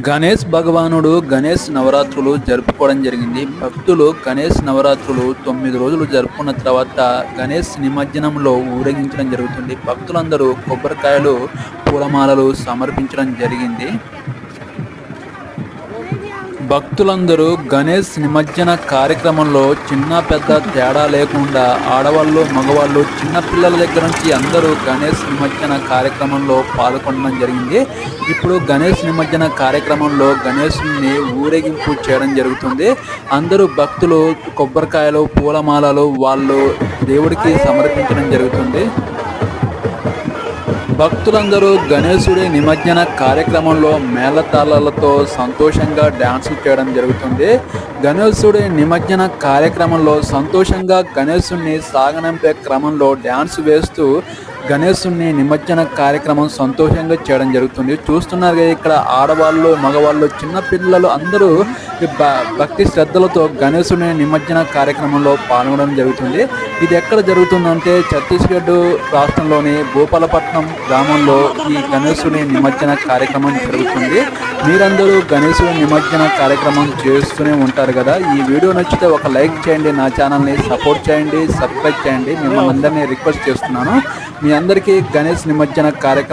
గణేష్ భగవానుడు గణేష్ నవరాత్రులు జరుపుకోవడం జరిగింది. భక్తులు గణేష్ నవరాత్రులు 9 రోజులు జరుపుకున్న తర్వాత గణేష్ నిమజ్జనంలో ఊరేగించడం జరుగుతుంది. భక్తులందరూ కొబ్బరికాయలు, పూలమాలలు సమర్పించడం జరిగింది. భక్తులందరూ గణేష్ నిమజ్జన కార్యక్రమంలో చిన్న పెద్ద తేడా లేకుండా ఆడవాళ్ళు, మగవాళ్ళు, చిన్నపిల్లల దగ్గర నుంచి అందరూ గణేష్ నిమజ్జన కార్యక్రమంలో పాల్గొనడం జరిగింది. ఇప్పుడు గణేష్ నిమజ్జన కార్యక్రమంలో గణేశుని ఊరేగింపు చేయడం జరుగుతుంది. అందరూ భక్తులు కొబ్బరికాయలు, పూలమాలలు వాళ్ళు దేవుడికి సమర్పించడం జరుగుతుంది. భక్తులందరూ గణేశుడి నిమజ్జన కార్యక్రమంలో మేళతాళాలతో సంతోషంగా డ్యాన్సులు చేయడం జరుగుతుంది. గణేశుడి నిమజ్జన కార్యక్రమంలో సంతోషంగా గణేశుడిని సాగనంపే క్రమంలో డ్యాన్స్ వేస్తూ గణేశుడిని నిమజ్జన కార్యక్రమం సంతోషంగా చేయడం జరుగుతుంది. చూస్తున్నారు కదా, ఇక్కడ ఆడవాళ్ళు, మగవాళ్ళు, చిన్నపిల్లలు అందరూ భక్తి శ్రద్ధలతో గణేశుని నిమజ్జన కార్యక్రమంలో పాల్గొనడం జరుగుతుంది. ఇది ఎక్కడ జరుగుతుందంటే ఛత్తీస్గఢ్ రాష్ట్రంలోని భూపాలపట్నం గ్రామంలో ఈ గణేశుని నిమజ్జన కార్యక్రమం జరుగుతుంది. మీరందరూ గణేశుని నిమజ్జన కార్యక్రమం చేస్తూనే ఉంటారు కదా. ఈ వీడియో నచ్చితే ఒక లైక్ చేయండి, నా ఛానల్ని సపోర్ట్ చేయండి, సబ్స్క్రైబ్ చేయండి. మిమ్మల్ని అందరినీ రిక్వెస్ట్ చేస్తున్నాను. మీ అందరికీ గణేష్ నిమజ్జన కార్యక్రమం